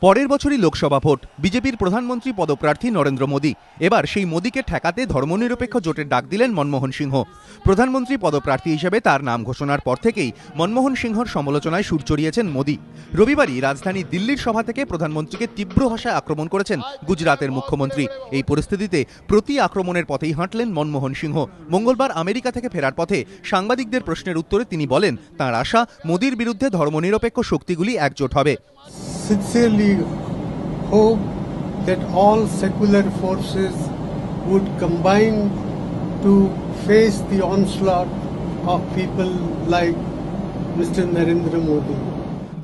পরের বছরই লোকসভা ভোট, বিজেপির প্রধানমন্ত্রী পদপ্রার্থী নরেন্দ্র মোদী। এবার সেই মোদীকে ঠেকাতে ধর্মনিরপেক্ষ জোটের ডাক দিলেন মনমোহন সিংহ। প্রধানমন্ত্রী পদপ্রার্থী হিসেবে তার নাম ঘোষণার পর থেকেই মনমোহন সিংহর সমালোচনায় সুর চড়িয়েছেন মোদী। রবিবারই রাজধানী দিল্লির সভা থেকে প্রধানমন্ত্রীকে তীব্র ভাষায় আক্রমণ করেছেন গুজরাতের মুখ্যমন্ত্রী। এই পরিস্থিতিতে প্রতি আক্রমণের পথেই হাঁটলেন মনমোহন সিংহ। মঙ্গলবার আমেরিকা থেকে ফেরার পথে সাংবাদিকদের প্রশ্নের উত্তরে তিনি বলেন, তাঁর আশা মোদীর বিরুদ্ধে ধর্মনিরপেক্ষ শক্তিগুলি একজোট হবে। Sincerely hope that all secular forces would combine to face the onslaught of people like Mr. Narendra Modi.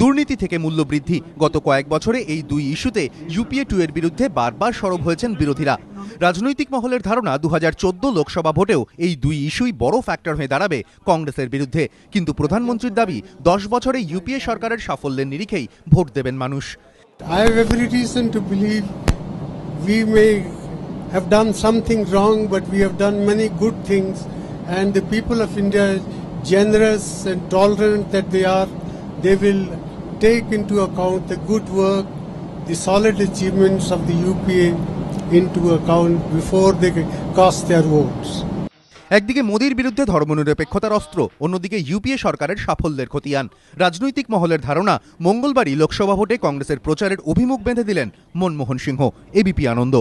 দুর্নীতি থেকে মূল্যবৃদ্ধি, গত কয়েক বছরে এই দুই ইস্যুতে ইউপিএ 2 এর বিরুদ্ধে বারবার সরব হয়েছেন বিরোধীরা। রাজনৈতিক মহলের ধারণা 2014 লোকসভা ভোটেও এই দুই ইস্যুই বড় ফ্যাক্টর হয়ে দাঁড়াবে কংগ্রেসের বিরুদ্ধে। কিন্তু প্রধানমন্ত্রীর দাবি 10 বছরে ইউপিএ সরকারের সাফল্যের নিরিখেই ভোট দেবেন মানুষ। I have every reason to believe we may have done something wrong, but we have done many good things, and the people of India, generous and tolerant that they will take into account the good work, the solid achievements of the UPA into account before they cast their votes. একদিকে মোদীর বিরুদ্ধে ধর্মনিরপেক্ষতার অস্ত্র, অন্যদিকে UPA সরকারের সাফল্যের খতিয়ান। রাজনৈতিক মহলের ধারণা মঙ্গলবারই লোকসভা ভোটে কংগ্রেসের প্রচারের অভিমুখ বেঁধে দিলেন মনমোহন সিংহ। এবিপি আনন্দ।